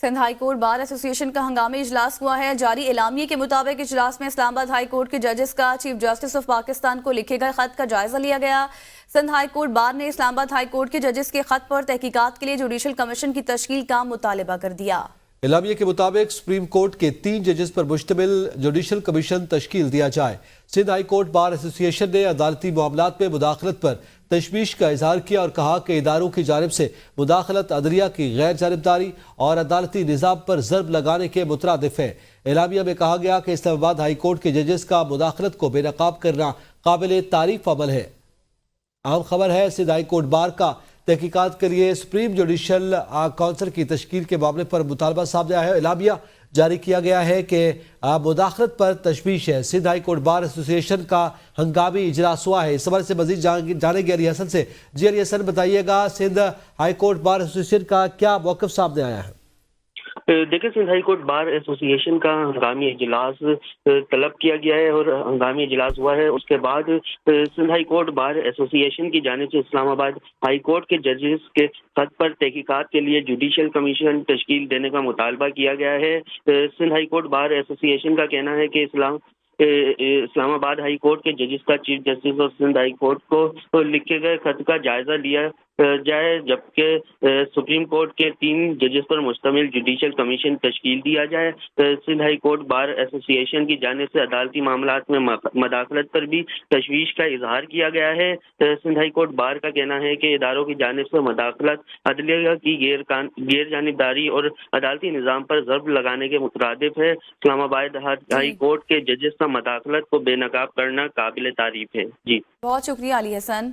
Sindh high court bar ایسوسی ایشن کا ہنگامی اجلاس ہوا ہے۔ جاری اعلامیے کے مطابق اجلاس میں اسلام آباد ہائی کورٹ کے ججز کا چیف جسٹس آف پاکستان کو لکھے گئے خط کا جائزہ لیا گیا۔ سندھ ہائی کورٹ بار نے اسلام آباد ہائی کورٹ کے ججز کے خط پر تحقیقات کے لیے جوڈیشل کمیشن کی تشکیل کا مطالبہ کر دیا۔ اعلامیے کے مطابق سپریم کورٹ کے 3 ججز پر مشتمل جوڈیشل کمیشن تشکیل دیا جائے۔ سندھ ہائی کورٹ بار ایسوسی ایشن نے عدالتی معاملات میں مداخلت پر تشویش کا اظہار کیا اور کہا کہ اداروں کی جانب سے مداخلت عدلیہ کی غیر جانبداری اور عدالتی نظام پر ضرب لگانے کے مترادف ہے۔ اعلامیہ میں کہا گیا کہ اسلام آباد ہائی کورٹ کے ججز کا مداخلت کو بے نقاب کرنا قابل تعریف عمل ہے۔ اہم خبر ہے، سندھ ہائی کورٹ بار کا تحقیقات کے لیے سپریم جوڈیشل کونسل کی تشکیل کے معاملے پر مطالبہ سامنے آیا ہے۔ اعلامیہ جاری کیا گیا ہے کہ مداخلت پر تشویش ہے۔ سندھ ہائی کورٹ بار ایسوسی ایشن کا ہنگامی اجلاس ہوا ہے۔ اس حوالے سے مزید جانیں گے علی حسن سے۔ جی علی حسن، بتائیے گا سندھ ہائی کورٹ بار ایسوسی ایشن کا کیا موقف سامنے آیا ہے؟ دیکھیں، سندھ ہائی کورٹ بار ایسوسی ایشن کا ہنگامی اجلاس طلب کیا گیا ہے اور ہنگامی اجلاس ہوا ہے۔ اس کے بعد سندھ ہائی کورٹ بار ایسوسی ایشن کی جانب سے اسلام آباد ہائی کورٹ کے ججز کے خط پر تحقیقات کے لیے جوڈیشل کمیشن تشکیل دینے کا مطالبہ کیا گیا ہے۔ سندھ ہائی کورٹ بار ایسوسی ایشن کا کہنا ہے کہ اسلام آباد ہائی کورٹ کے ججز کا چیف جسٹس اور سندھ ہائی کورٹ کو لکھے گئے خط کا جائزہ لیا جائے، جبکہ سپریم کورٹ کے 3 ججز پر مشتمل جوڈیشل کمیشن تشکیل دیا جائے۔ سندھ ہائی کورٹ بار ایسوسی ایشن کی جانب سے عدالتی معاملات میں مداخلت پر بھی تشویش کا اظہار کیا گیا ہے۔ سندھ ہائی کورٹ بار کا کہنا ہے کہ اداروں کی جانب سے مداخلت عدلیہ کی غیر جانبداری اور عدالتی نظام پر ضرب لگانے کے مترادف ہے۔ اسلام آباد ہائی کورٹ کے ججز کا مداخلت کو بے نقاب کرنا قابل تعریف ہے۔ جی، بہت شکریہ علی حسن۔